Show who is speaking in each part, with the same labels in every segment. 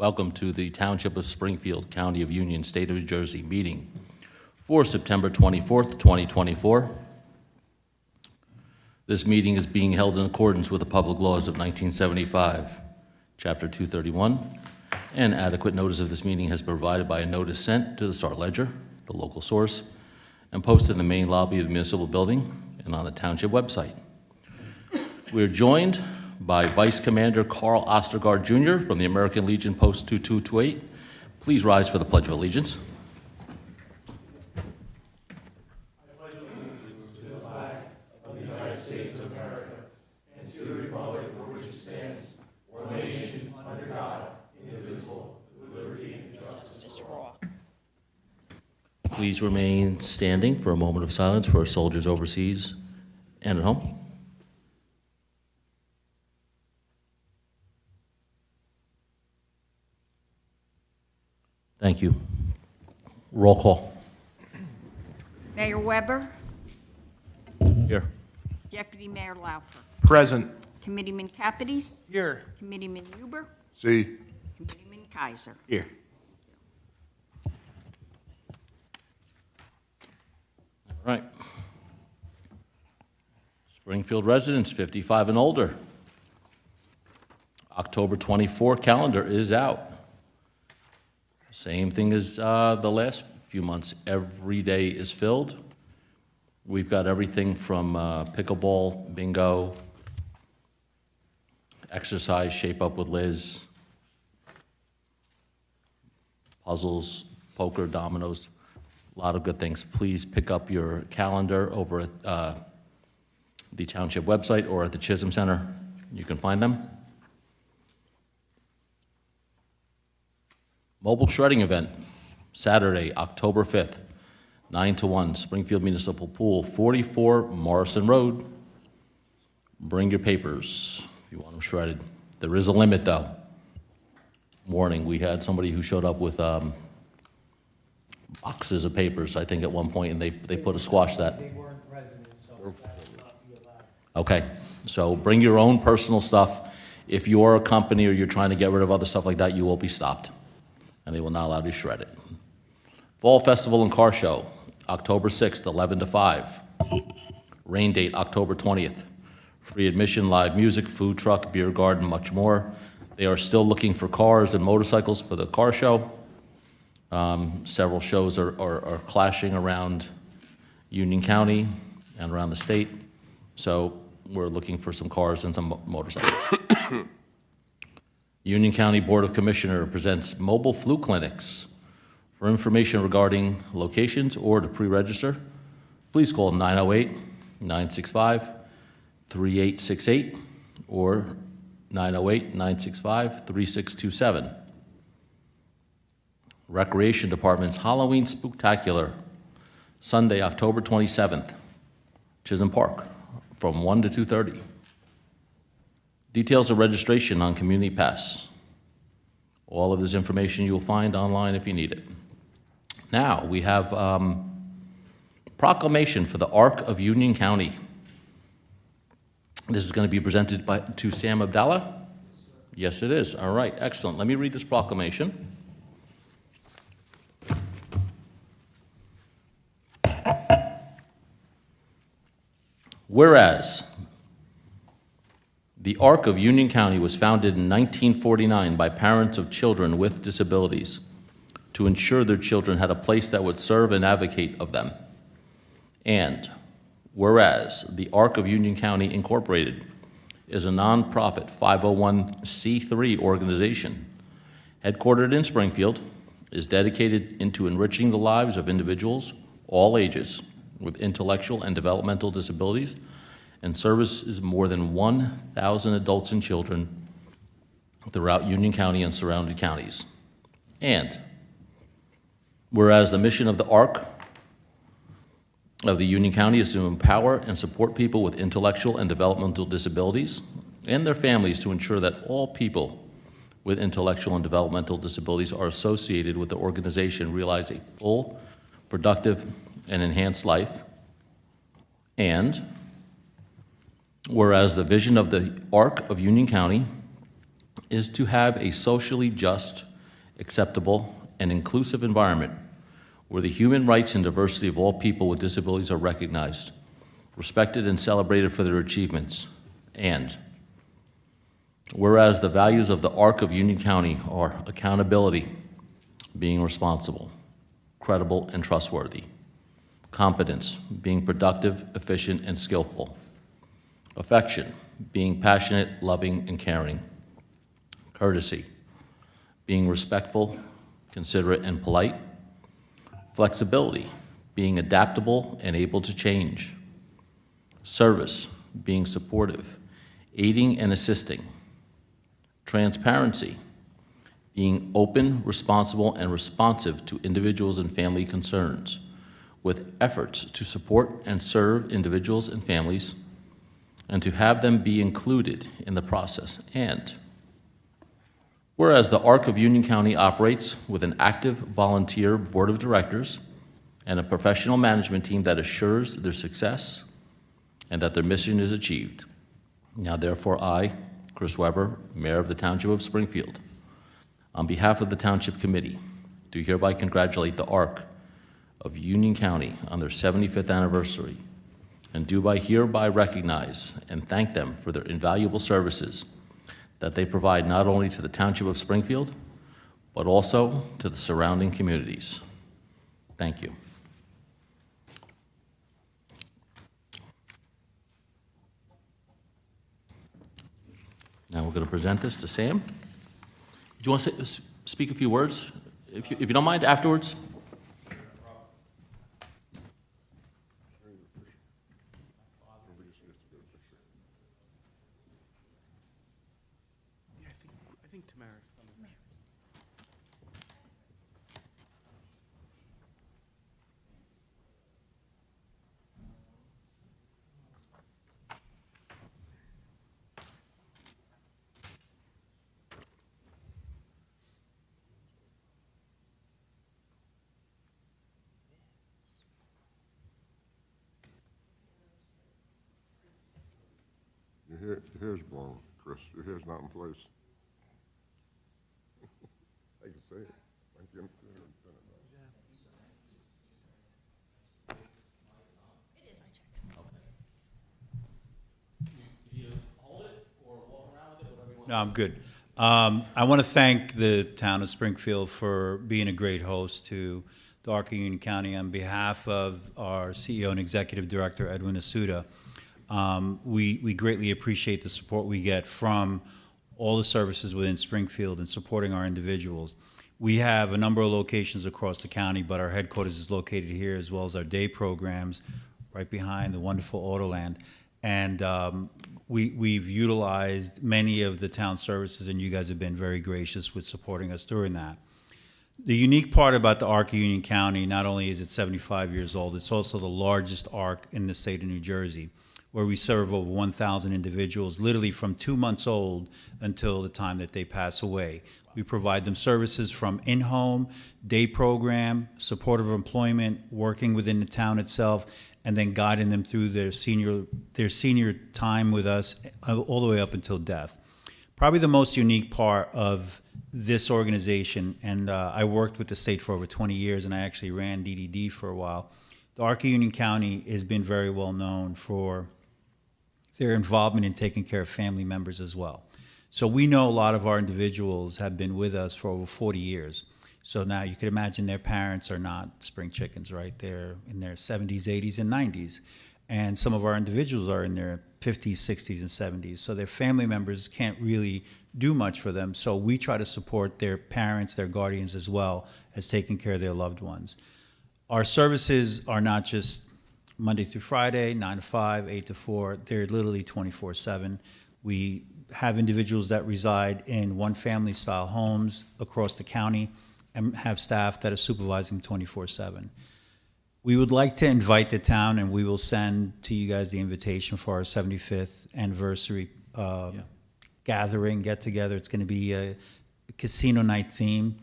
Speaker 1: Welcome to the Township of Springfield, County of Union, State of New Jersey meeting for September 24th, 2024. This meeting is being held in accordance with the public laws of 1975, Chapter 231, and adequate notice of this meeting has been provided by a notice sent to the Star Ledger, the local source, and posted in the main lobby of the municipal building and on the Township website. We are joined by Vice Commander Carl Ostergaard Jr. from the American Legion Post 2228. Please rise for the Pledge of Allegiance. Please remain standing for a moment of silence for our soldiers overseas and at home. Thank you. Roll call.
Speaker 2: Mayor Weber,
Speaker 1: Here.
Speaker 2: Deputy Mayor Laufer,
Speaker 3: Present.
Speaker 2: Committeeman Capides,
Speaker 3: Here.
Speaker 2: Committeeman Huber,
Speaker 3: See.
Speaker 2: Committeeman Kaiser.
Speaker 3: Here.
Speaker 1: All right. Springfield residents 55 and older. October 24 calendar is out. Same thing as the last few months. Every day is filled. We've got everything from pickleball, bingo, exercise, shape up with Liz, puzzles, poker, dominoes, a lot of good things. Please pick up your calendar over at the Township website or at the Chisholm Center. You can find them. Mobile shredding event, Saturday, October 5th, 9 to 1, Springfield Municipal Pool, 44 Morrison Road. Bring your papers if you want them shredded. There is a limit, though. Warning, we had somebody who showed up with boxes of papers, I think, at one point, and they put a squash that.
Speaker 4: They weren't residents, so that will not be allowed.
Speaker 1: Okay, so bring your own personal stuff. If you're a company or you're trying to get rid of other stuff like that, you will be stopped, and they will not allow you to shred it. Fall Festival and Car Show, October 6th, 11 to 5. Rain date, October 20th. Free admission, live music, food truck, beer garden, much more. They are still looking for cars and motorcycles for the car show. Several shows are clashing around Union County and around the state. So we're looking for some cars and some motorcycles. Union County Board of Commissioners presents mobile flu clinics. For information regarding locations or to pre-register, please call 908-965-3868 or 908-965-3627. Recreation Department's Halloween Spooktacular, Sunday, October 27th, Chisholm Park, from 1 to 2:30. Details of registration on Community Pass. All of this information you will find online if you need it. Now, we have proclamation for the Arc of Union County. This is going to be presented to Sam Abdallah? Yes, it is. All right, excellent. Let me read this proclamation. Whereas the Arc of Union County was founded in 1949 by parents of children with disabilities to ensure their children had a place that would serve and advocate of them. And whereas the Arc of Union County Incorporated is a nonprofit 501c3 organization headquartered in Springfield, is dedicated into enriching the lives of individuals, all ages, with intellectual and developmental disabilities, and services more than 1,000 adults and children throughout Union County and surrounding counties. And whereas the mission of the ARC of the Union County is to empower and support people with intellectual and developmental disabilities and their families to ensure that all people with intellectual and developmental disabilities are associated with the organization realize a full, productive, and enhanced life. And whereas the vision of the ARC of Union County is to have a socially just, acceptable, and inclusive environment where the human rights and diversity of all people with disabilities are recognized, respected, and celebrated for their achievements. And whereas the values of the ARC of Union County are accountability, being responsible, credible, and trustworthy; competence, being productive, efficient, and skillful; affection, being passionate, loving, and caring; courtesy, being respectful, considerate, and polite; flexibility, being adaptable and able to change; service, being supportive, aiding and assisting; transparency, being open, responsible, and responsive to individuals and family concerns, with efforts to support and serve individuals and families, and to have them be included in the process. And whereas the ARC of Union County operates with an active volunteer board of directors and a professional management team that assures their success and that their mission is achieved. Now therefore I, Chris Weber, Mayor of the Township of Springfield, on behalf of the Township Committee, do hereby congratulate the ARC of Union County on their 75th anniversary, and do hereby recognize and thank them for their invaluable services that they provide not only to the Township of Springfield, but also to the surrounding communities. Thank you. Now we're going to present this to Sam. Do you want to speak a few words? If you don't mind, afterwards?
Speaker 3: I think Tamara's coming.
Speaker 5: Your hair's blown, Chris. Your hair's not in place. I can say it. I can
Speaker 3: No, I'm good. I want to thank the town of Springfield for being a great host to the ARC of Union County. On behalf of our CEO and Executive Director, Edwin Asuda, we greatly appreciate the support we get from all the services within Springfield in supporting our individuals. We have a number of locations across the county, but our headquarters is located here, as well as our day programs right behind the wonderful Autoland. And we've utilized many of the town services, and you guys have been very gracious with supporting us during that. The unique part about the ARC of Union County, not only is it 75 years old, it's also the largest ARC in the state of New Jersey, where we serve over 1,000 individuals, literally from 2 months old until the time that they pass away. We provide them services from in-home, day program, supportive employment, working within the town itself, and then guiding them through their senior time with us all the way up until death. Probably the most unique part of this organization, and I worked with the state for over 20 years, and I actually ran DDD for a while. The ARC of Union County has been very well known for their involvement in taking care of family members as well. So we know a lot of our individuals have been with us for over 40 years. So now you can imagine their parents are not spring chickens, right? They're in their 70s, 80s, and 90s. And some of our individuals are in their 50s, 60s, and 70s. So their family members can't really do much for them. So we try to support their parents, their guardians, as well as taking care of their loved ones. Our services are not just Monday through Friday, 9 to 5, 8 to 4. They're literally 24/7. We have individuals that reside in one-family style homes across the county and have staff that are supervising 24/7. We would like to invite the town, and we will send to you guys the invitation for our 75th anniversary gathering, get-together. It's going to be a casino night theme.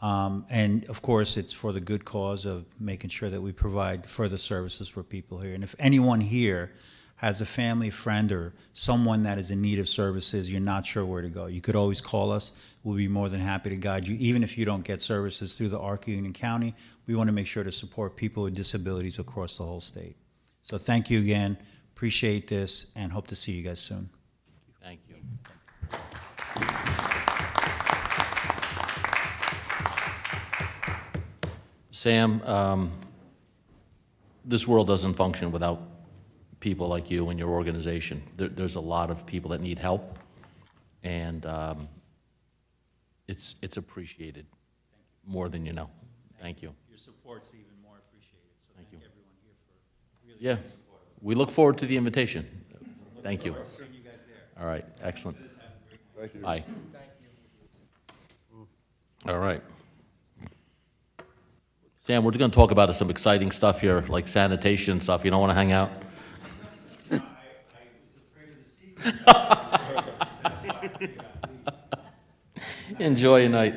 Speaker 3: And of course, it's for the good cause of making sure that we provide further services for people here. And if anyone here has a family, friend, or someone that is in need of services, you're not sure where to go, you could always call us. We'll be more than happy to guide you. Even if you don't get services through the ARC Union County, we want to make sure to support people with disabilities across the whole state. So thank you again. Appreciate this and hope to see you guys soon.
Speaker 1: Thank you. Sam, this world doesn't function without people like you and your organization. There's a lot of people that need help, and it's appreciated more than you know. Thank you.
Speaker 3: Your support's even more appreciated, so
Speaker 1: Thank you.
Speaker 3: everyone here for really
Speaker 1: Yeah, we look forward to the invitation. Thank you.
Speaker 3: seeing you guys there.
Speaker 1: All right, excellent.
Speaker 5: Thank you.
Speaker 1: Bye. All right. Sam, we're going to talk about some exciting stuff here, like sanitation stuff. You don't want to hang out?
Speaker 3: I was afraid of the secret.
Speaker 1: Enjoy your night.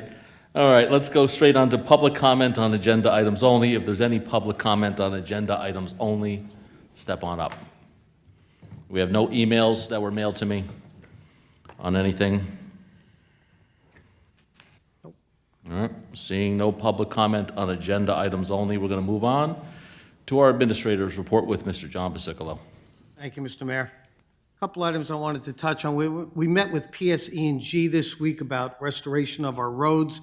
Speaker 1: All right, let's go straight on to public comment on agenda items only. If there's any public comment on agenda items only, step on up. We have no emails that were mailed to me on anything. All right, seeing no public comment on agenda items only, we're going to move on to our administrator's report with Mr. John Basicolo.
Speaker 4: Thank you, Mr. Mayor. A couple items I wanted to touch on. We met with PSE&G this week about restoration of our roads.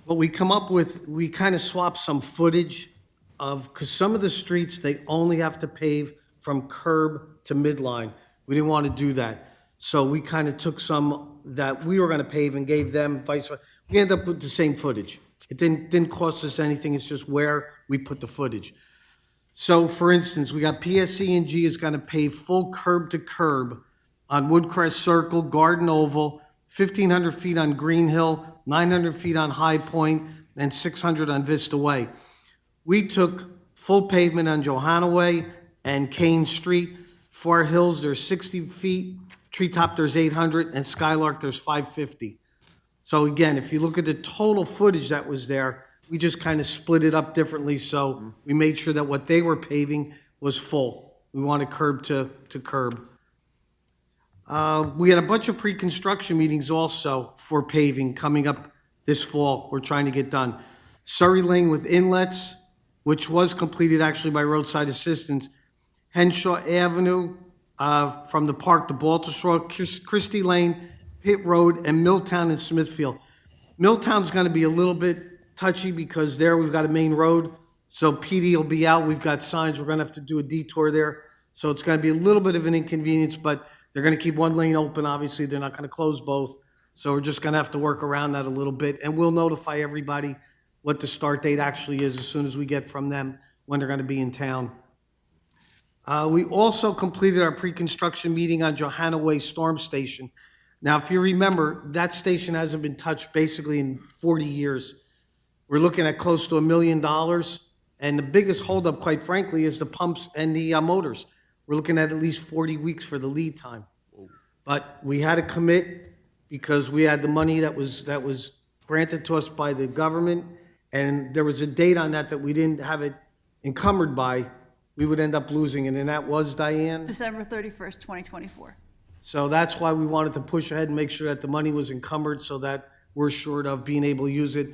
Speaker 4: What we come up with, we kind of swapped some footage of, because some of the streets, they only have to pave from curb to midline. We didn't want to do that. So we kind of took some that we were going to pave and gave them vice versa. We ended up with the same footage. It didn't cost us anything. It's just where we put the footage. So, for instance, we got PSE&G is going to pave full curb to curb on Woodcrest Circle, Garden Oval, 1,500 feet on Green Hill, 900 feet on High Point, and 600 on Vista Way. We took full pavement on Johanna Way and Kane Street. Far Hills, there's 60 feet. Treetop, there's 800, and Skylark, there's 550. So again, if you look at the total footage that was there, we just kind of split it up differently, so we made sure that what they were paving was full. We wanted curb to curb. We had a bunch of pre-construction meetings also for paving coming up this fall. We're trying to get done. Surrey Lane with inlets, which was completed actually by roadside assistance. Henshaw Avenue from the park to Baltusrol, Christie Lane, Pitt Road, and Milltown and Smithfield. Milltown's going to be a little bit touchy because there we've got a main road, so PD will be out. We've got signs. We're going to have to do a detour there. So it's going to be a little bit of an inconvenience, but they're going to keep one lane open. Obviously, they're not going to close both. So we're just going to have to work around that a little bit, and we'll notify everybody what the start date actually is as soon as we get from them when they're going to be in town. We also completed our pre-construction meeting on Johanna Way Storm Station. Now, if you remember, that station hasn't been touched basically in 40 years. We're looking at close to $1 million, and the biggest holdup, quite frankly, is the pumps and the motors. We're looking at least 40 weeks for the lead time. But we had to commit because we had the money that was granted to us by the government, and there was a date on that we didn't have it encumbered by. We would end up losing it, and that was, Diane?
Speaker 6: December 31st, 2024.
Speaker 4: So that's why we wanted to push ahead and make sure that the money was encumbered so that we're assured of being able to use it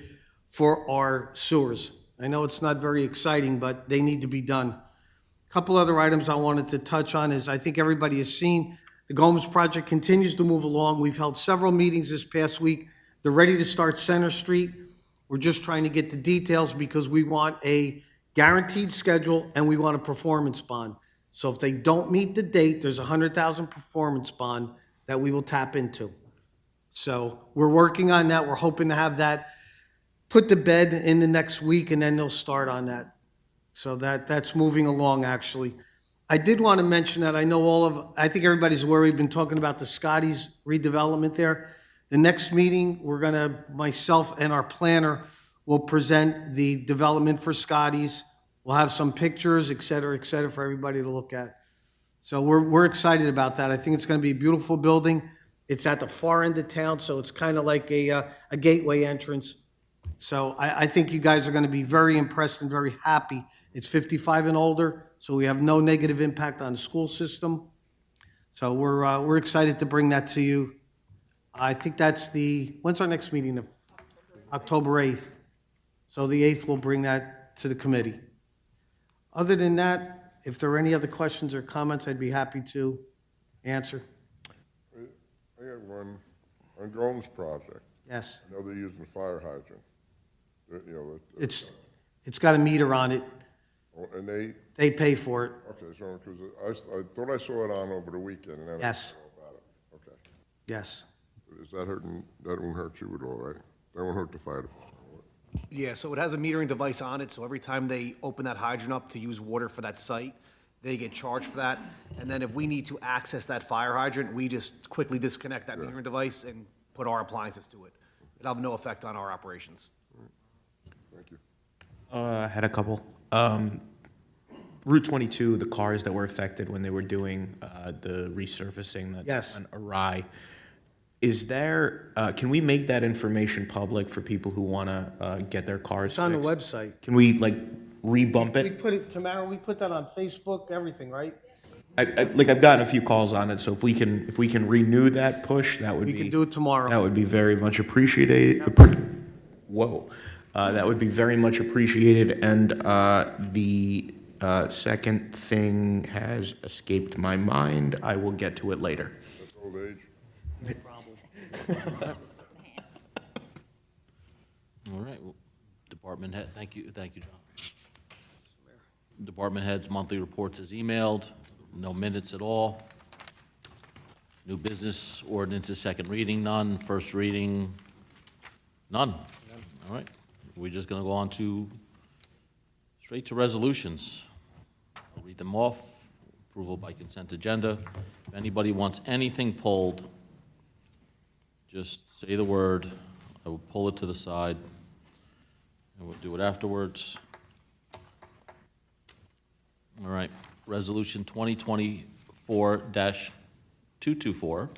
Speaker 4: for our sewers. I know it's not very exciting, but they need to be done. A couple other items I wanted to touch on is I think everybody has seen the Gomes project continues to move along. We've held several meetings this past week. They're ready to start Center Street. We're just trying to get the details because we want a guaranteed schedule and we want a performance bond. So if they don't meet the date, there's a $100,000 performance bond that we will tap into. So we're working on that. We're hoping to have that put to bed in the next week, and then they'll start on that. So that's moving along, actually. I did want to mention that I think everybody's aware we've been talking about the Scotty's redevelopment there. The next meeting, myself and our planner will present the development for Scotty's. We'll have some pictures, et cetera, for everybody to look at. So we're excited about that. I think it's going to be a beautiful building. It's at the far end of town, so it's kind of like a gateway entrance. So I think you guys are going to be very impressed and very happy. It's 55 and older, so we have no negative impact on the school system. So we're excited to bring that to you. I think that's when's our next meeting? October 8th. So the 8th, we'll bring that to the committee. Other than that, if there are any other questions or comments, I'd be happy to answer.
Speaker 5: I got one, on Gomes project,
Speaker 4: Yes.
Speaker 5: I know they're using the fire hydrant. You know,
Speaker 4: It's got a meter on it.
Speaker 5: and they,
Speaker 4: They pay for it.
Speaker 5: okay, so, because I thought I saw it on over the weekend, and then I
Speaker 4: Yes.
Speaker 5: didn't know about it. Okay.
Speaker 4: Yes.
Speaker 5: Is that hurting, that won't hurt you at all, right? That won't hurt the fire department?
Speaker 7: Yeah, so it has a metering device on it, so every time they open that hydrant up to use water for that site, they get charged for that. And then if we need to access that fire hydrant, we just quickly disconnect that metering device and put our appliances to it. It'll have no effect on our operations.
Speaker 5: Thank you.
Speaker 8: I had a couple. Route 22, the cars that were affected when they were doing the resurfacing that
Speaker 4: Yes.
Speaker 8: went awry. Is there, can we make that information public for people who want to get their cars
Speaker 4: It's on the
Speaker 8: fixed?
Speaker 4: website.
Speaker 8: Can we like rebump
Speaker 4: We
Speaker 8: it?
Speaker 4: put it, Tamara, we put that on Facebook, everything, right?
Speaker 8: Like I've gotten a few calls on it, so if we can renew that push, that would be.
Speaker 4: We can do it tomorrow.
Speaker 8: That would be very much appreciated. Whoa. That would be very much appreciated. And the second thing has escaped my mind. I will get to it later.
Speaker 5: That's old age?
Speaker 1: All right, well, department head, thank you, John. Department heads' monthly reports is emailed, no minutes at all. New business ordinances, second reading, none. First reading, none. All right, we're just gonna go on straight to resolutions. I'll read them off, approval by consent agenda. If anybody wants anything pulled, just say the word, I will pull it to the side, and we'll do it afterwards. All right, Resolution 2024-224,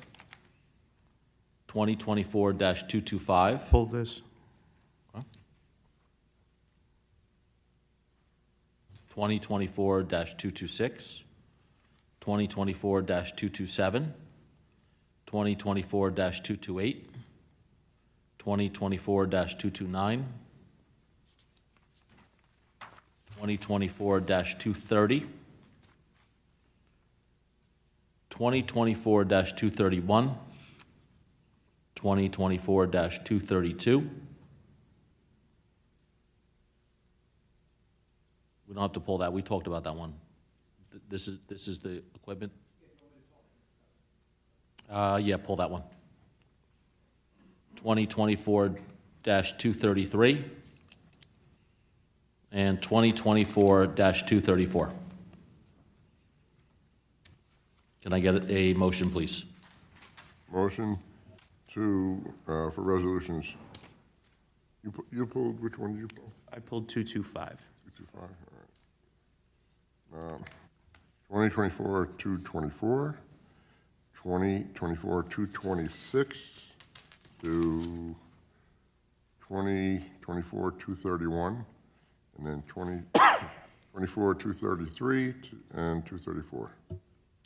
Speaker 1: 2024-225,
Speaker 8: Pull this.
Speaker 1: 2024-226, 2024-227, 2024-228, 2024-229, 2024-230, 2024-231, 2024-232. We don't have to pull that, we talked about that one. This is the equipment? Yeah, pull that one. 2024-233 and 2024-234. Can I get a motion, please?
Speaker 5: Motion for resolutions. You pulled, which one did you pull?
Speaker 8: I pulled 225.
Speaker 5: 225, all right. 2024-224, 2024-226 to 2024-231, and then 2024-233 and 234.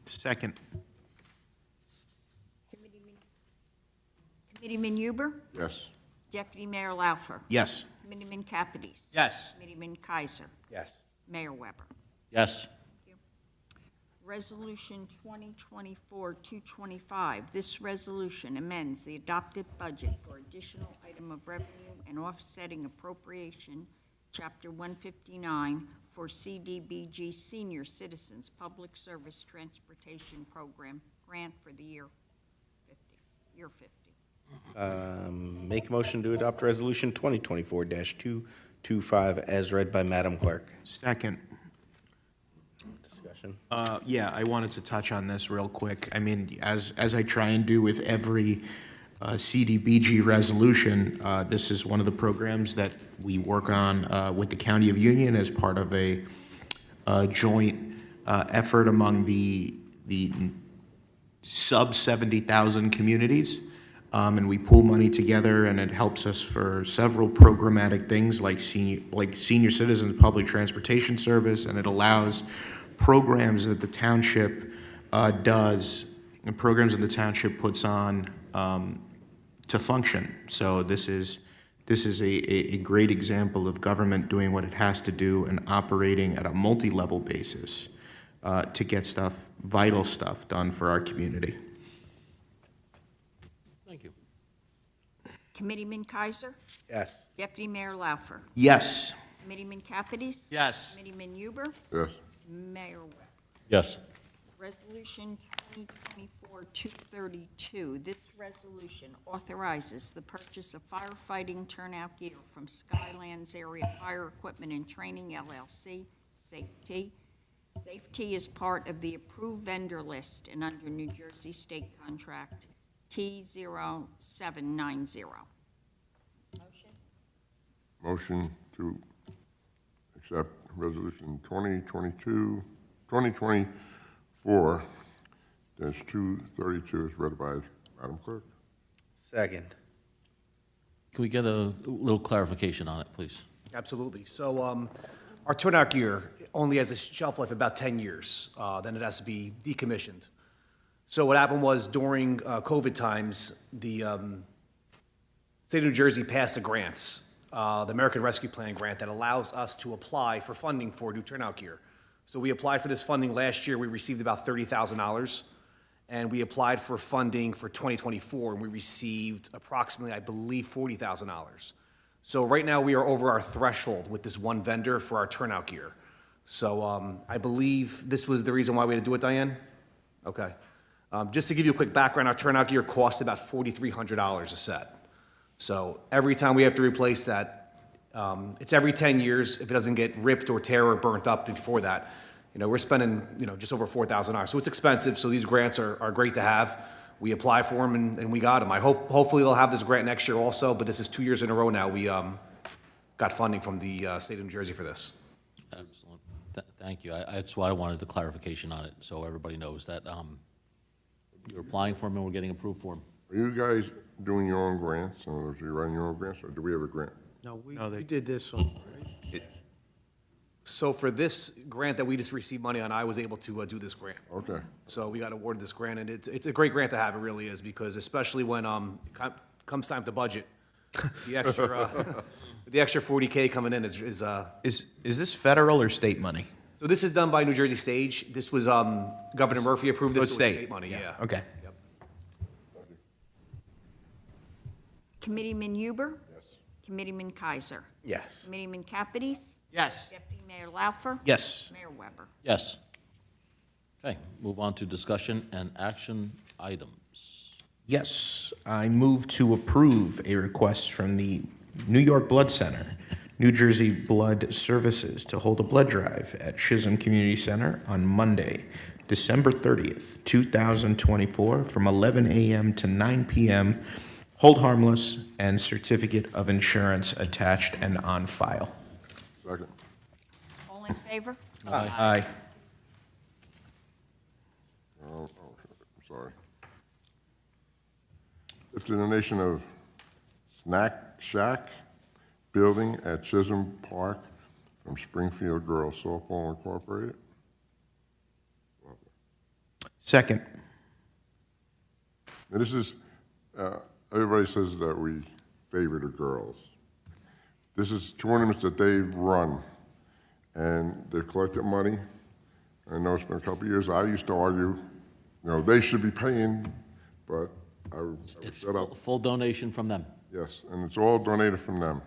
Speaker 8: Second.
Speaker 2: Committeeman Huber?
Speaker 5: Yes.
Speaker 2: Deputy Mayor Laufer?
Speaker 8: Yes.
Speaker 2: Committeeman Capides?
Speaker 7: Yes.
Speaker 2: Committeeman Kaiser?
Speaker 7: Yes.
Speaker 2: Mayor Weber?
Speaker 1: Yes.
Speaker 2: Resolution 2024-225. This resolution amends the adopted budget for additional item of revenue and offsetting appropriation, Chapter 159, for CDBG Senior Citizens Public Service Transportation Program grant for the year 50.
Speaker 9: Make a motion to adopt Resolution 2024-225 as read by Madam Clerk.
Speaker 8: Second.
Speaker 9: Discussion.
Speaker 8: Yeah, I wanted to touch on this real quick. I mean, as I try and do with every CDBG resolution, this is one of the programs that we work on with the County of Union as part of a joint effort among the sub 70,000 communities. And we pool money together, and it helps us for several programmatic things like senior citizens public transportation service, and it allows programs that the township does, and programs that the township puts on to function. So this is a great example of government doing what it has to do and operating at a multi-level basis to get stuff, vital stuff, done for our community.
Speaker 1: Thank you.
Speaker 2: Committeeman Kaiser?
Speaker 9: Yes.
Speaker 2: Deputy Mayor Laufer?
Speaker 8: Yes.
Speaker 2: Committeeman Capides?
Speaker 9: Yes.
Speaker 2: Committeeman Huber?
Speaker 5: Yes.
Speaker 2: Mayor Webb?
Speaker 1: Yes.
Speaker 2: Resolution 2024-232. This resolution authorizes the purchase of firefighting turnout gear from Skylands Area Fire Equipment and Training LLC, Safety. Safety is part of the approved vendor list and under New Jersey State Contract T0790. Motion?
Speaker 5: Motion to accept resolution 2024-232 is read by Madam Clerk.
Speaker 9: Second.
Speaker 1: Can we get a little clarification on it, please?
Speaker 7: Absolutely. So our turnout gear only has a shelf life of about 10 years. Then it has to be decommissioned. So what happened was during COVID times, the state of New Jersey passed the grants, the American Rescue Plan grant that allows us to apply for funding for new turnout gear. So we applied for this funding last year. We received about $30,000. And we applied for funding for 2024, and we received approximately, I believe, $40,000. So right now, we are over our threshold with this one vendor for our turnout gear. So I believe this was the reason why we had to do it, Diane? Okay. Just to give you a quick background, our turnout gear costs about $4,300 a set. So every time we have to replace that, it's every 10 years. If it doesn't get ripped or tear or burnt up before that, we're spending, just over $4,000. So it's expensive. So these grants are great to have. We apply for them and we got them. Hopefully they'll have this grant next year also, but this is 2 years in a row now. We got funding from the state of New Jersey for this.
Speaker 1: Excellent. Thank you. That's why I wanted the clarification on it, so everybody knows that you're applying for them and we're getting approved for them.
Speaker 5: Are you guys doing your own grants? In other words, are you running your own grants, or do we have a grant?
Speaker 4: No, we did this one, right?
Speaker 7: So for this grant that we just received money on, I was able to do this grant.
Speaker 5: Okay.
Speaker 7: So we got awarded this grant, and it's a great grant to have, it really is, because especially when comes time to budget, the extra 40K coming in is
Speaker 10: Is this federal or state money?
Speaker 7: so this is done by New Jersey Stage. This was Governor Murphy approved this,
Speaker 10: So
Speaker 7: so
Speaker 10: it's
Speaker 7: it's
Speaker 10: state.
Speaker 7: state money, yeah.
Speaker 10: Okay.
Speaker 7: Yep.
Speaker 2: Committeeman Huber? Yes. Committeeman Kaiser?
Speaker 9: Yes.
Speaker 2: Committeeman Capides?
Speaker 9: Yes.
Speaker 2: Deputy Mayor Laufer?
Speaker 10: Yes.
Speaker 2: Mayor Weber?
Speaker 1: Yes. Okay, move on to discussion and action items.
Speaker 8: Yes, I move to approve a request from the New York Blood Center, New Jersey Blood Services, to hold a blood drive at Chisholm Community Center on Monday, December 30th, 2024, from 11 a.m. to 9 p.m. Hold harmless, and certificate of insurance attached and on file.
Speaker 5: Second.
Speaker 2: All in favor?
Speaker 10: Aye.
Speaker 5: I'm sorry. It's a donation of Snack Shack building at Chisholm Park from Springfield Girls Softball Incorporated.
Speaker 8: Second.
Speaker 5: And this is, everybody says that we favor the girls. This is tournaments that they've run, and they've collected money. I know it's been a couple of years. I used to argue, they should be paying, but I would
Speaker 1: It's
Speaker 5: shut up.
Speaker 1: full donation from them.
Speaker 5: Yes, and it's all donated from them.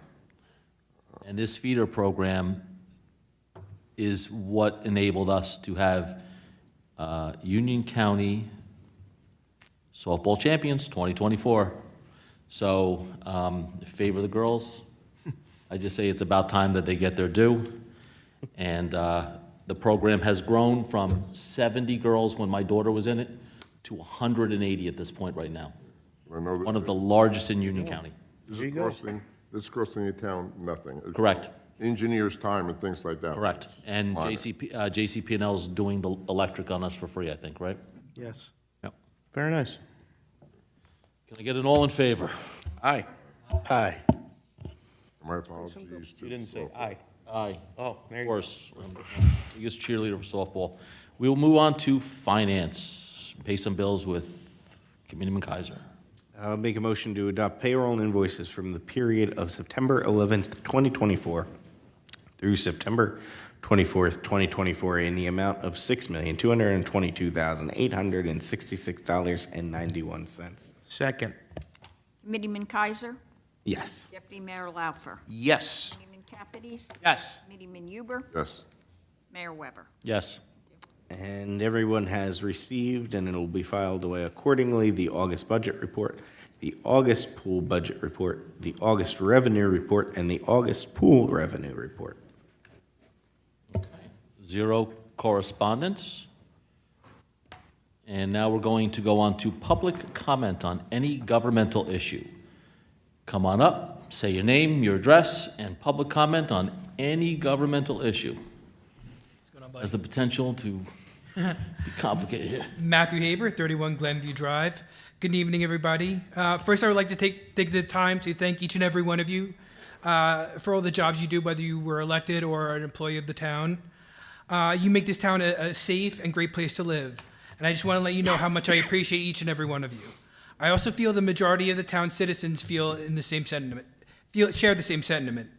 Speaker 1: And this feeder program is what enabled us to have Union County softball champions 2024. So favor the girls. I just say it's about time that they get their due. And the program has grown from 70 girls when my daughter was in it to 180 at this point right now.
Speaker 5: I know that
Speaker 1: One of the largest in Union County.
Speaker 5: this is costing the town nothing. It's
Speaker 1: Correct.
Speaker 5: Engineers' time and things like that.
Speaker 1: Correct. And
Speaker 5: Minor.
Speaker 1: JCP&L is doing the electric on us for free, I think, right?
Speaker 4: Yes.
Speaker 1: Yep.
Speaker 8: Very nice.
Speaker 1: Can I get an all in favor?
Speaker 8: Aye.
Speaker 9: Aye.
Speaker 5: My apologies.
Speaker 10: You didn't say aye.
Speaker 1: Aye.
Speaker 9: Oh, there
Speaker 1: Of
Speaker 9: you go.
Speaker 1: course. Biggest cheerleader for softball. We will move on to finance. Pay some bills with Committeeman Kaiser.
Speaker 9: I'll make a motion to adopt payroll and invoices from the period of September 11th, 2024 through September 24th, 2024 in the amount of $6,222,866.91.
Speaker 10: Second.
Speaker 2: Committeeman Kaiser,
Speaker 9: Yes.
Speaker 2: Deputy Mayor Laufer,
Speaker 10: Yes.
Speaker 2: Committeeman Capides,
Speaker 10: Yes.
Speaker 2: Committeeman Huber,
Speaker 5: Yes.
Speaker 2: Mayor Weber.
Speaker 1: Yes.
Speaker 9: And everyone has received, and it'll be filed away accordingly, the August budget report, the August pool budget report, the August revenue report, and the August pool revenue report.
Speaker 1: Zero correspondence. And now we're going to go on to public comment on any governmental issue. Come on up, say your name, your address, and public comment on any governmental issue. Has the potential to be complicated here.
Speaker 11: Matthew Haber, 31 Glenview Drive. Good evening, everybody. First, I would like to take the time to thank each and every one of you for all the jobs you do, whether you were elected or an employee of the town. You make this town a safe and great place to live, and I just want to let you know how much I appreciate each and every one of you. I also feel the majority of the town's citizens feel in the same sentiment, share the same sentiment.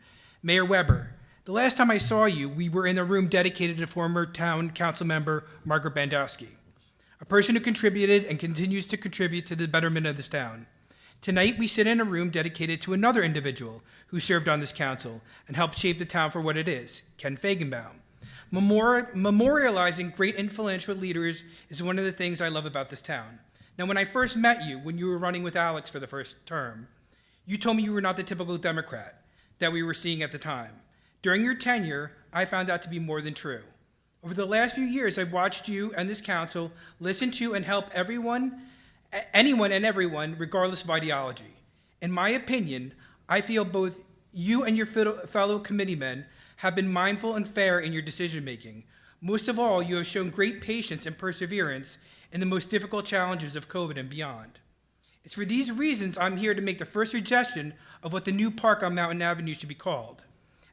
Speaker 11: Mayor Weber, the last time I saw you, we were in a room dedicated to former town council member Margaret Bandowski, a person who contributed and continues to contribute to the betterment of this town. Tonight, we sit in a room dedicated to another individual who served on this council and helped shape the town for what it is, Ken Fagenbaum. Memorializing great influential leaders is one of the things I love about this town. Now, when I first met you, when you were running with Alex for the first term, you told me you were not the typical Democrat that we were seeing at the time. During your tenure, I found that to be more than true. Over the last few years, I've watched you and this council listen to and help anyone and everyone, regardless of ideology. In my opinion, I feel both you and your fellow committeemen have been mindful and fair in your decision-making. Most of all, you have shown great patience and perseverance in the most difficult challenges of COVID and beyond. It's for these reasons I'm here to make the first suggestion of what the new park on Mountain Avenue should be called.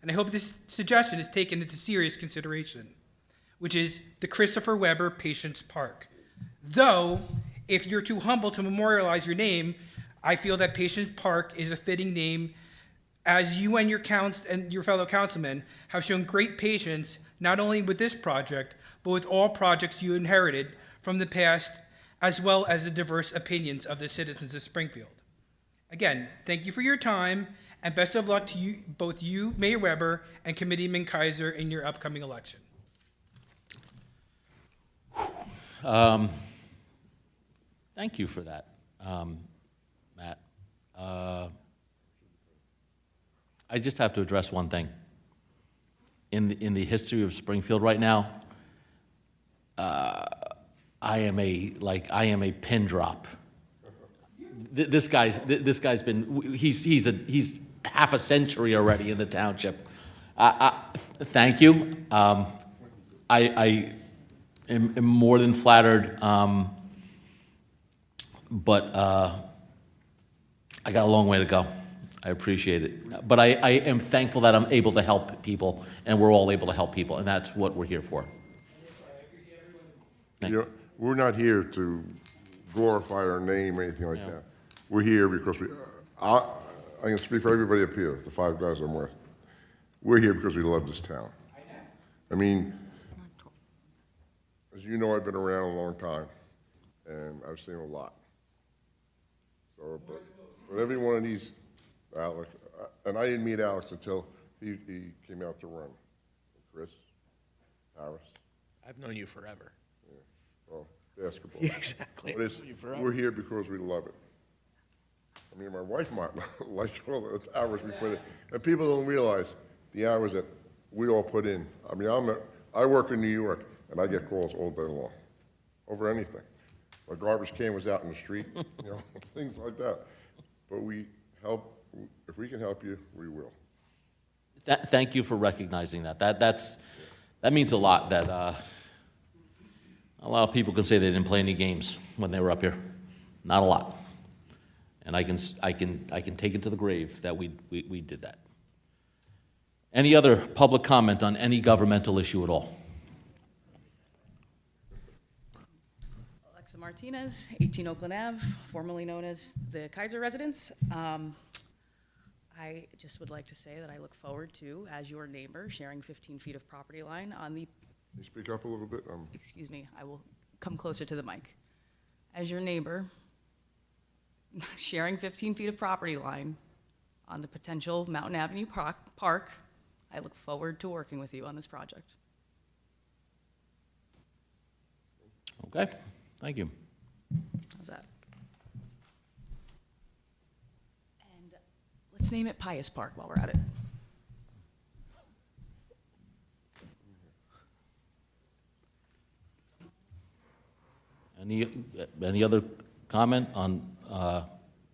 Speaker 11: And I hope this suggestion is taken into serious consideration, which is the Christopher Weber Patience Park. Though, if you're too humble to memorialize your name, I feel that Patience Park is a fitting name, as you and your fellow councilmen have shown great patience, not only with this project, but with all projects you inherited from the past, as well as the diverse opinions of the citizens of Springfield. Again, thank you for your time, and best of luck to you, both you, Mayor Weber, and Committeeman Kaiser in your upcoming election.
Speaker 1: Thank you for that, Matt. I just have to address one thing. In the history of Springfield right now, I am a pin drop. This guy's been he's half a century already in the township. Thank you. I am more than flattered, but I got a long way to go. I appreciate it. But I am thankful that I'm able to help people, and we're all able to help people, and that's what we're here for.
Speaker 5: You know, we're not here to glorify our name or anything like that. We're here because I can speak for everybody up here, the five guys I'm with. We're here because we love this town. I mean, as you know, I've been around a long time, and I've seen a lot. So, but every one of these, Alex, and I didn't meet Alex until he came out to run. Chris, Harris.
Speaker 8: I've known you forever.
Speaker 5: Well, basketball.
Speaker 8: Exactly.
Speaker 5: But we're here because we love it. I mean, my wife might like all the hours we put in. And people don't realize the hours that we all put in. I mean, I work in New York, and I get calls all day long over anything. My garbage can was out in the street, you know, things like that. But we help. If we can help you, we will.
Speaker 1: Thank you for recognizing that. That means a lot. That a lot of people can say they didn't play any games when they were up here. Not a lot. And I can take it to the grave that we did that. Any other public comment on any governmental issue at all?
Speaker 12: Alexa Martinez, 18 Oakland Ave, formerly known as the Kaiser Residence. I just would like to say that I look forward to, as your neighbor, sharing 15 feet of property line on the,
Speaker 5: Can you speak up a little bit?
Speaker 12: excuse me, I will come closer to the mic. As your neighbor, sharing 15 feet of property line on the potential Mountain Avenue Park, I look forward to working with you on this project.
Speaker 1: Okay, thank you.
Speaker 12: How's that? And let's name it Pius Park while we're at it.
Speaker 1: Any other comment on,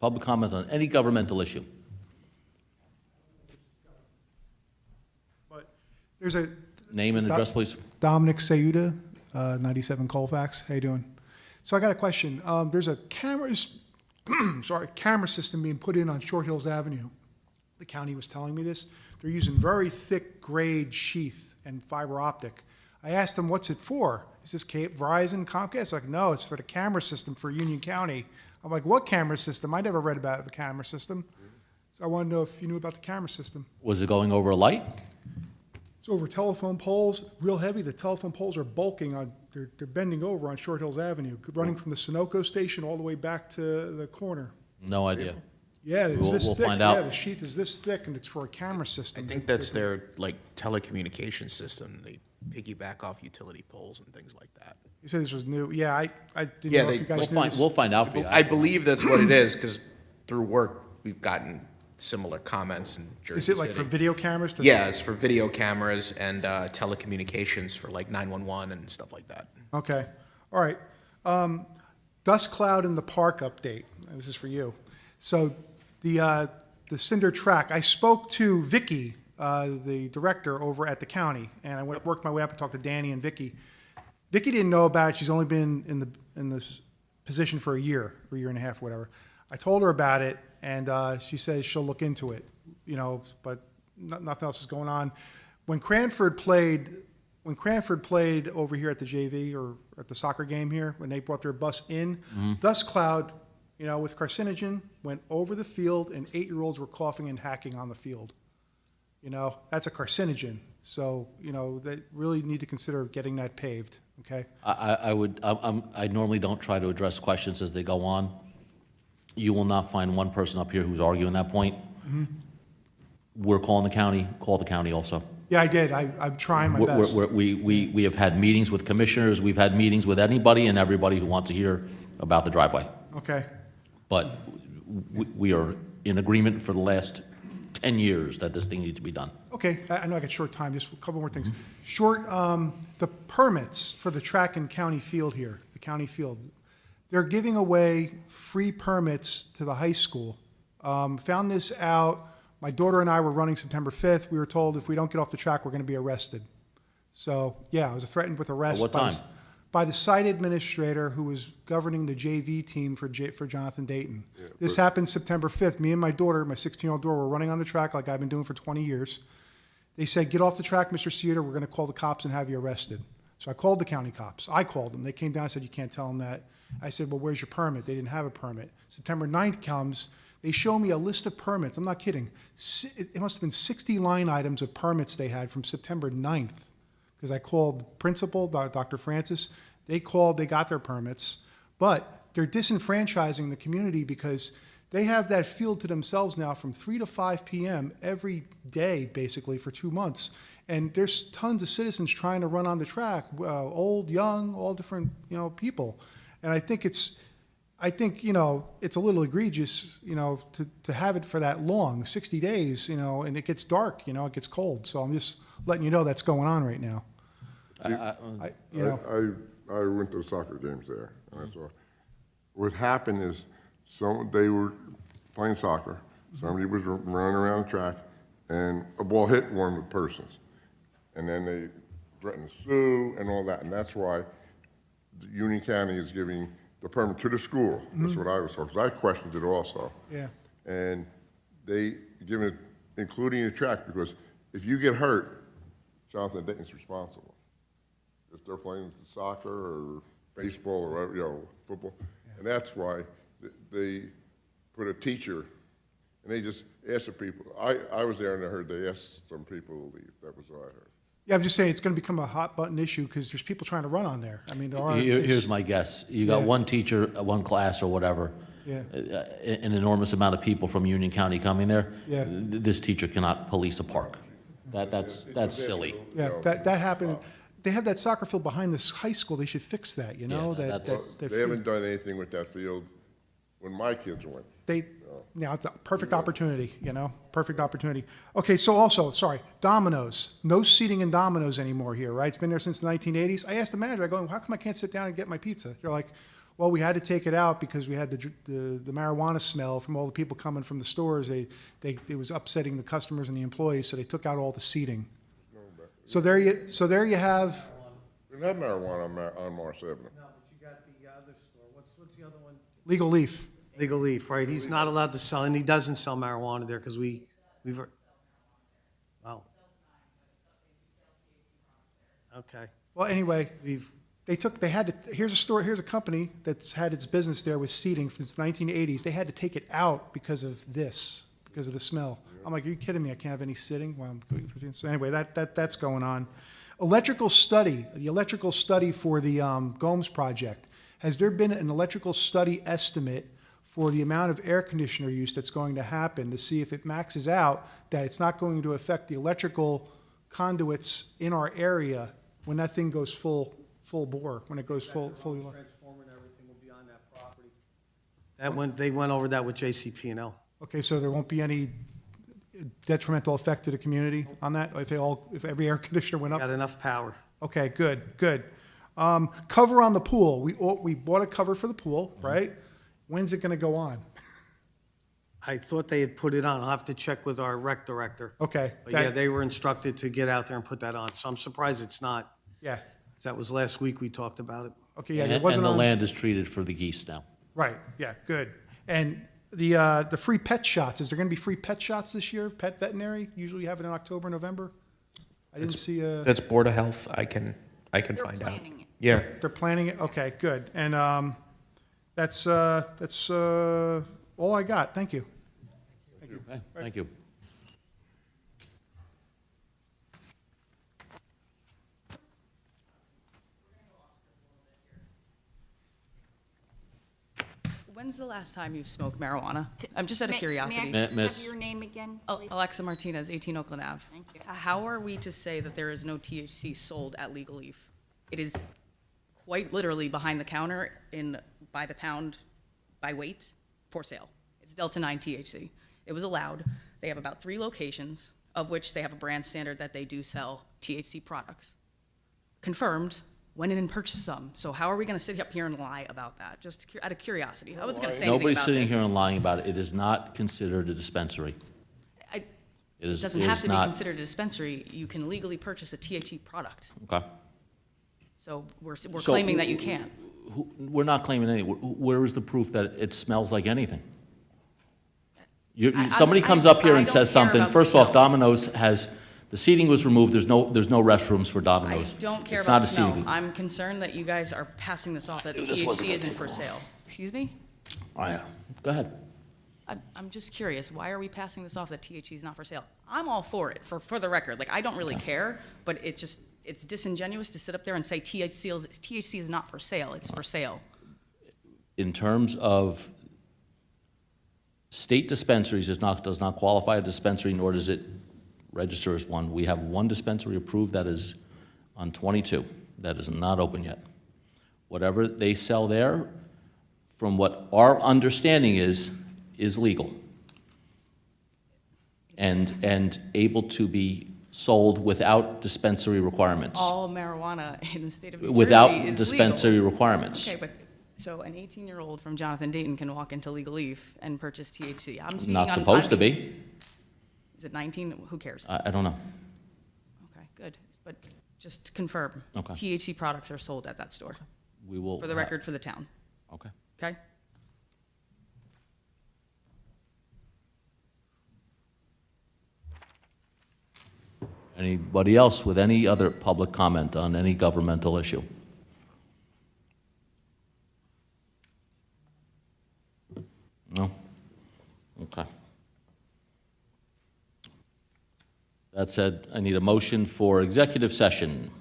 Speaker 1: public comment on any governmental issue?
Speaker 13: There's a
Speaker 1: Name and address, please.
Speaker 13: Dominic Sayuda, 97 Colfax. How you doing? So I got a question. There's a camera system being put in on Short Hills Avenue. The county was telling me this. They're using very thick grade sheath and fiber optic. I asked them, what's it for? Is this Verizon, Comcast? Like, no, it's for the camera system for Union County. I'm like, what camera system? I never read about the camera system. So I wanted to know if you knew about the camera system.
Speaker 1: Was it going over a light?
Speaker 13: It's over telephone poles, real heavy. The telephone poles are bulking on, they're bending over on Short Hills Avenue, running from the Sunoco station all the way back to the corner.
Speaker 1: No idea.
Speaker 13: Yeah, it's
Speaker 1: We'll-
Speaker 13: this
Speaker 1: we'll
Speaker 13: thick.
Speaker 1: find out.
Speaker 13: Yeah, the sheath is this thick, and it's for a camera system.
Speaker 8: I think that's their, like, telecommunications system. They piggyback off utility poles and things like that.
Speaker 13: You said this was new. Yeah, I didn't
Speaker 8: Yeah,
Speaker 13: know if you guys knew this.
Speaker 1: We'll find out for you.
Speaker 8: I believe that's what it is, because through work, we've gotten similar comments in Jersey
Speaker 13: Is it like
Speaker 8: City.
Speaker 13: for video cameras?
Speaker 8: Yeah, it's for video cameras and telecommunications for like 911 and stuff like that.
Speaker 13: Okay, all right. Dust cloud in the park update. This is for you. So the cinder track, I spoke to Vicky, the director over at the county, and I worked my way up and talked to Danny and Vicky. Vicky didn't know about it. She's only been in this position for a year and a half, whatever. I told her about it, and she says she'll look into it, but nothing else is going on. When Cranford played over here at the JV or at the soccer game here, when they brought their bus in, dust cloud, with carcinogen, went over the field, and 8-year-olds were coughing and hacking on the field. That's a carcinogen. So, they really need to consider getting that paved, okay?
Speaker 1: I normally don't try to address questions as they go on. You will not find one person up here who's arguing that point. We're calling the county, call the county also.
Speaker 13: Yeah, I did. I'm trying my best.
Speaker 1: We have had meetings with commissioners, we've had meetings with anybody and everybody who wants to hear about the driveway.
Speaker 13: Okay.
Speaker 1: But we are in agreement for the last 10 years that this thing needs to be done.
Speaker 13: Okay, I know I got short time, just a couple more things. The permits for the track and county field here, the county field, they're giving away free permits to the high school. Found this out, my daughter and I were running September 5th. We were told if we don't get off the track, we're going to be arrested. So, yeah, I was threatened with arrest.
Speaker 1: At what time?
Speaker 13: By the site administrator who was governing the JV team for Jonathan Dayton. This happened September 5th. Me and my daughter, my 16-year-old daughter, were running on the track like I've been doing for 20 years. They said, get off the track, Mr. Cedar. We're going to call the cops and have you arrested. So I called the county cops. I called them. They came down and said, you can't tell them that. I said, well, where's your permit? They didn't have a permit. September 9th comes. They show me a list of permits. I'm not kidding. It must have been 60 line items of permits they had from September 9th. Because I called the principal, Dr. Francis. They called, they got their permits. But they're disenfranchising the community because they have that field to themselves now from 3 to 5 p.m. every day, basically, for 2 months. And there's tons of citizens trying to run on the track, old, young, all different, people. And I think it's a little egregious, to have it for that long, 60 days, and it gets dark, it gets cold. So I'm just letting you know that's going on right now.
Speaker 5: I went to the soccer games there, and I saw. What happened is, they were playing soccer. Somebody was running around the track, and a ball hit one of the persons, and then they threatened to sue and all that, and that's why Union County is giving the permit to the school. That's what I was told, because I questioned it also.
Speaker 13: Yeah.
Speaker 5: And they give it, including the track, because if you get hurt, Jonathan Dayton's responsible. If they're playing soccer or baseball or whatever, you know, football. And that's why they put a teacher, and they just asked the people. I was there and I heard they asked some people to leave. That was what I heard.
Speaker 13: Yeah, I'm just saying it's going to become a hot button issue because there's people trying to run on there. I mean, there are.
Speaker 1: Here's my guess. You got
Speaker 13: Yeah.
Speaker 1: one teacher, one class or whatever.
Speaker 13: Yeah.
Speaker 1: An enormous amount of people from Union County coming there.
Speaker 13: Yeah.
Speaker 1: This teacher cannot police a park. That's silly.
Speaker 13: Yeah, that happened. They have that soccer field behind this high school. They should fix that, you know?
Speaker 1: Yeah,
Speaker 13: that
Speaker 1: that's-
Speaker 5: They haven't done anything with that field when my kids went.
Speaker 13: Now it's a perfect opportunity, you know? Perfect opportunity. Okay, so also, sorry, Domino's. No seating in Domino's anymore here, right? It's been there since the 1980s. I asked the manager, I go, how come I can't sit down and get my pizza? They're like, well, we had to take it out because we had the marijuana smell from all the people coming from the stores. It was upsetting the customers and the employees, so they took out all the seating. So there you have.
Speaker 5: We didn't have marijuana on Mars Avenue.
Speaker 4: No, but you got the other store. What's the other one?
Speaker 13: Legal Leaf.
Speaker 4: Legal Leaf, right? He's not allowed to sell, and he doesn't sell marijuana there because we've. Oh. Okay.
Speaker 13: Well, anyway,
Speaker 4: We've.
Speaker 13: here's a company that's had its business there with seating since the 1980s. They had to take it out because of the smell. I'm like, are you kidding me? I can't have any sitting? Well, so anyway, that's going on. The electrical study for the Gomes project. Has there been an electrical study estimate for the amount of air conditioner use that's going to happen to see if it maxes out, that it's not going to affect the electrical conduits in our area when that thing goes full bore, when it goes fully.
Speaker 4: Transformer and everything will be on that property. They went over that with JCP&L.
Speaker 13: Okay, so there won't be any detrimental effect to the community on that, if every air conditioner went up?
Speaker 4: Got enough power.
Speaker 13: Okay, good. Cover on the pool. We bought a cover for the pool, right? When's it gonna go on?
Speaker 4: I thought they had put it on. I'll have to check with our rec director.
Speaker 13: Okay.
Speaker 4: But yeah, they were instructed to get out there and put that on. So I'm surprised it's not.
Speaker 13: Yeah,
Speaker 4: That was last week we talked about it.
Speaker 13: okay, yeah, it
Speaker 1: And
Speaker 13: wasn't
Speaker 1: the
Speaker 13: on.
Speaker 1: land is treated for the geese now.
Speaker 13: Right, yeah, good. And the free pet shots, is there gonna be free pet shots this year, pet veterinary? Usually you have it in October, November? I didn't see
Speaker 8: That's Board of Health. I can
Speaker 2: They're
Speaker 8: find out.
Speaker 2: planning it.
Speaker 8: Yeah.
Speaker 13: they're planning it, okay, good. And that's all I got, thank you.
Speaker 1: Okay, thank you.
Speaker 12: When's the last time you've smoked marijuana? I'm just out of
Speaker 2: May
Speaker 12: curiosity.
Speaker 2: I just
Speaker 1: Miss-
Speaker 2: have your name again,
Speaker 12: Oh,
Speaker 2: please?
Speaker 12: Alexa Martinez, 18 Oakland Ave.
Speaker 2: Thank you.
Speaker 12: How are we to say that there is no THC sold at Legal Leaf? It is quite literally behind the counter by the pound, by weight, for sale. It's Delta 9 THC. It was allowed. They have about 3 locations, of which they have a brand standard that they do sell THC products. Confirmed, went in and purchased some. So how are we going to sit up here and lie about that? Just out of curiosity. I wasn't going to say anything
Speaker 1: Nobody's
Speaker 12: about
Speaker 1: sitting
Speaker 12: this.
Speaker 1: here and lying about it. It is not considered a dispensary.
Speaker 12: It
Speaker 1: It
Speaker 12: doesn't have
Speaker 1: is
Speaker 12: to be
Speaker 1: not.
Speaker 12: considered a dispensary. You can legally purchase a THC product.
Speaker 1: Okay.
Speaker 12: So we're
Speaker 1: So
Speaker 12: claiming that you can't.
Speaker 1: We're not claiming anything. Where is the proof that it smells like anything? Somebody comes up here
Speaker 12: I
Speaker 1: and
Speaker 12: don't
Speaker 1: says
Speaker 12: care
Speaker 1: something.
Speaker 12: about the
Speaker 1: First off,
Speaker 12: smell.
Speaker 1: Domino's has, the seating was removed. There's no restrooms for
Speaker 12: I
Speaker 1: Domino's.
Speaker 12: don't care
Speaker 1: It's
Speaker 12: about
Speaker 1: not
Speaker 12: the
Speaker 1: a
Speaker 12: smell.
Speaker 1: seating.
Speaker 12: I'm concerned that you guys are passing this off that
Speaker 1: this wasn't
Speaker 12: THC
Speaker 1: gonna
Speaker 12: isn't
Speaker 1: take
Speaker 12: for
Speaker 1: long.
Speaker 12: sale. Excuse me?
Speaker 1: Oh, yeah. Go ahead.
Speaker 12: I'm just curious, why are we passing this off that THC is not for sale? I'm all for it, for the record. Like, I don't really care, but it's disingenuous to sit up there and say THC is not for sale. It's for sale.
Speaker 1: In terms of state dispensaries, does not qualify a dispensary, nor does it register as one. We have one dispensary approved that is on 22. That is not open yet. Whatever they sell there, from what our understanding is legal and able to be sold without dispensary requirements.
Speaker 12: All marijuana in the state of New Jersey
Speaker 1: Without
Speaker 12: is
Speaker 1: dispensary
Speaker 12: legal.
Speaker 1: requirements.
Speaker 12: Okay, but, so an 18-year-old from Jonathan Dayton can walk into Legal Leaf and purchase THC. I'm speaking
Speaker 1: Not
Speaker 12: on-
Speaker 1: supposed to
Speaker 12: I'm-
Speaker 1: be.
Speaker 12: Is it 19? Who cares?
Speaker 1: I don't know.
Speaker 12: Okay, good. But just to confirm,
Speaker 1: Okay.
Speaker 12: THC products are sold at that store,
Speaker 1: We will.
Speaker 12: for the record, for the town,
Speaker 1: Okay.
Speaker 12: okay?
Speaker 1: Anybody else with any other public comment on any governmental issue? No? Okay. That said, I need a motion for executive session.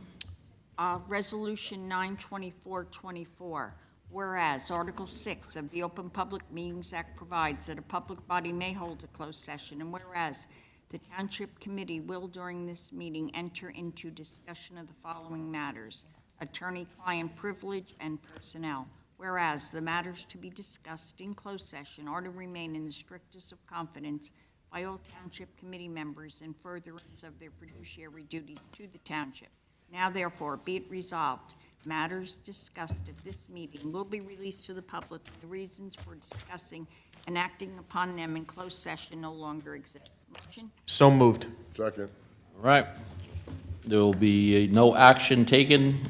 Speaker 2: Resolution 92424, whereas Article 6 of the Open Public Meetings Act provides that a public body may hold a closed session, and whereas the Township Committee will during this meeting enter into discussion of the following matters: attorney-client privilege and personnel. Whereas the matters to be discussed in closed session are to remain in the strictest of confidence by all Township Committee members in furtherance of their fiduciary duties to the Township. Now therefore, be it resolved, matters discussed at this meeting will be released to the public. The reasons for discussing and acting upon them in closed session no longer exist. Motion?
Speaker 8: So moved.
Speaker 5: Second.
Speaker 1: All right. There will be no action taken.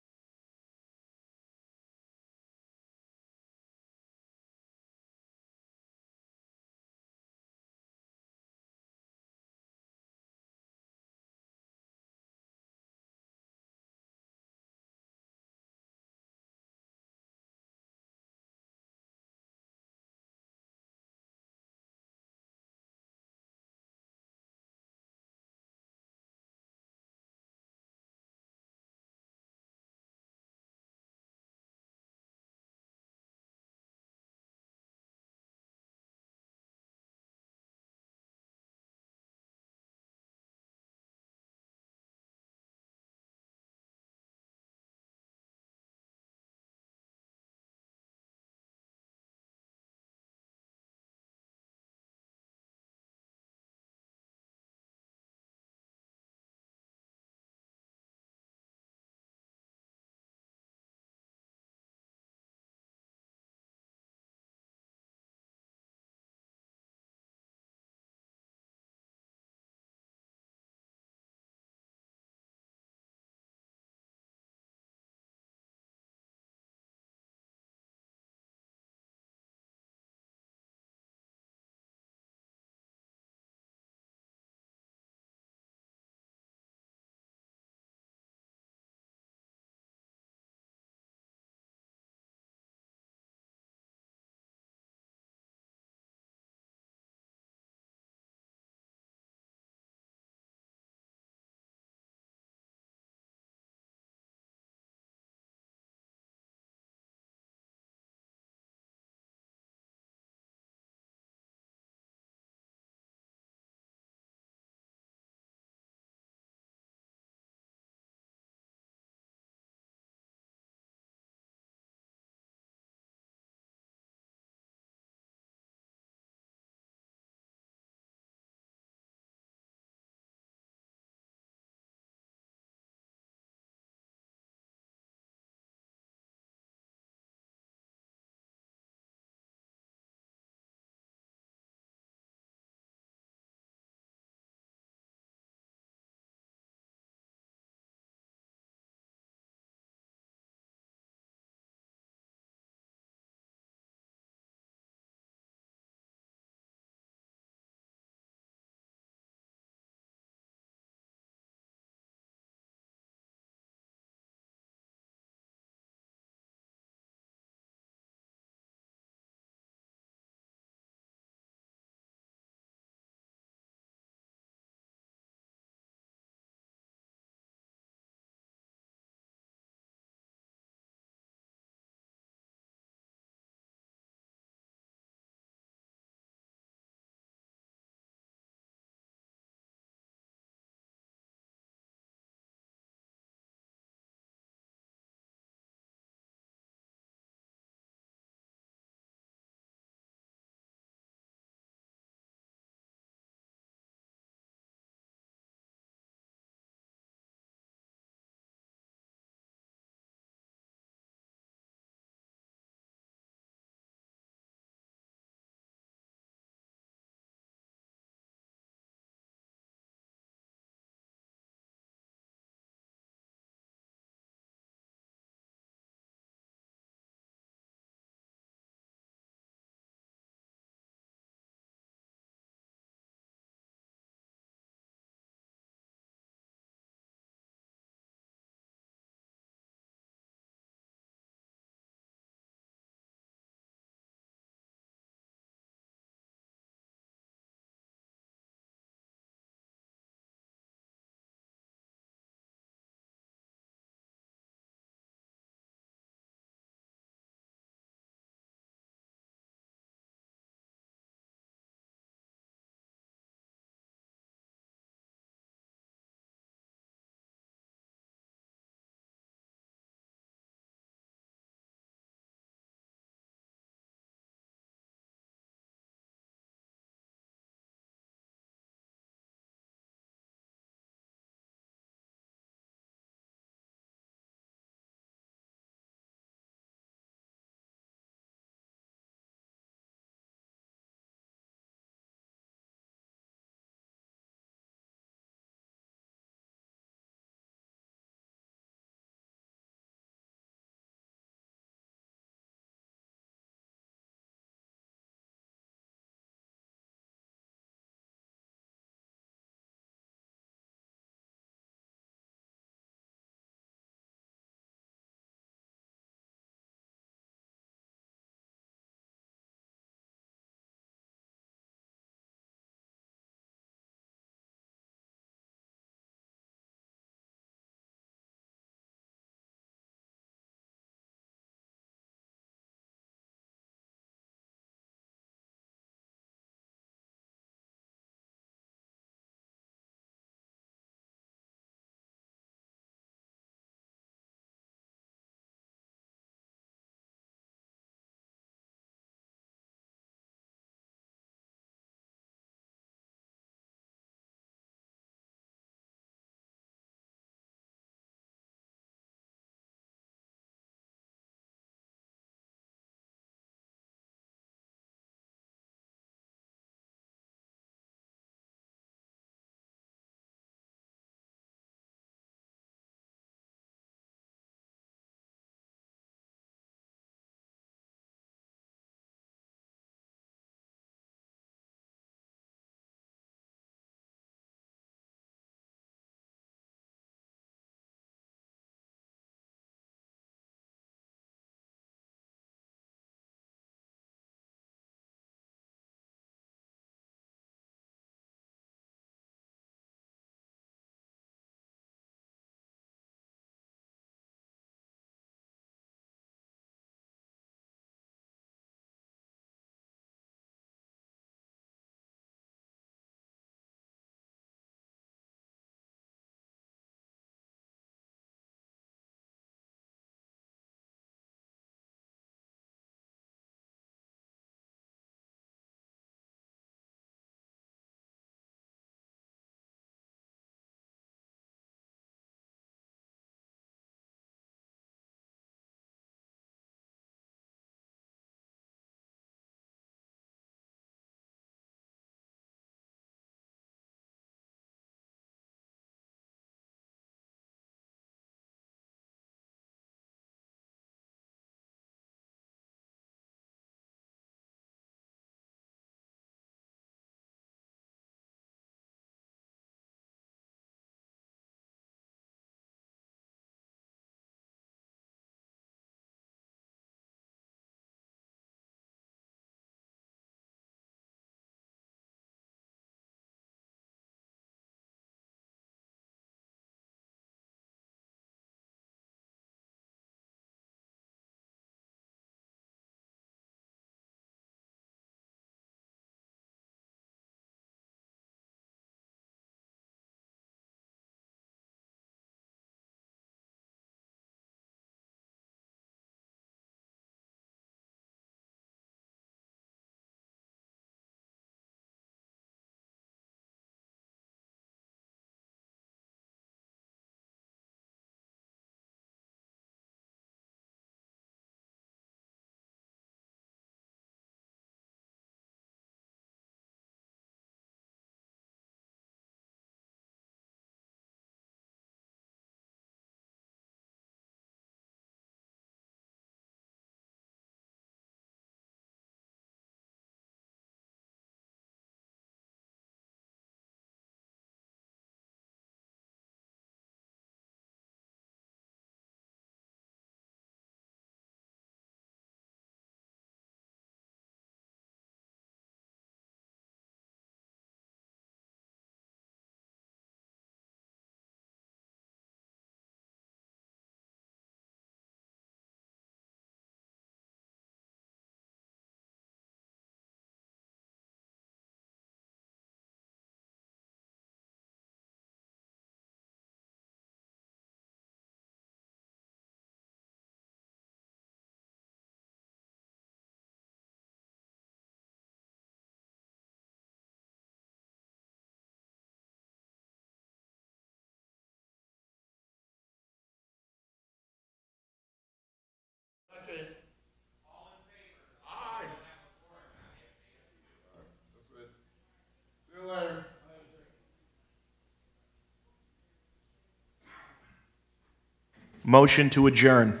Speaker 10: Motion to adjourn.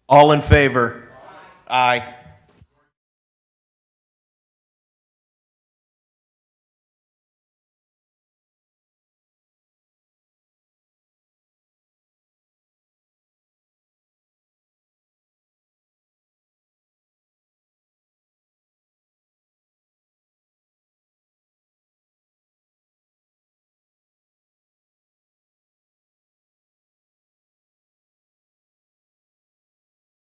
Speaker 10: All in favor? Aye.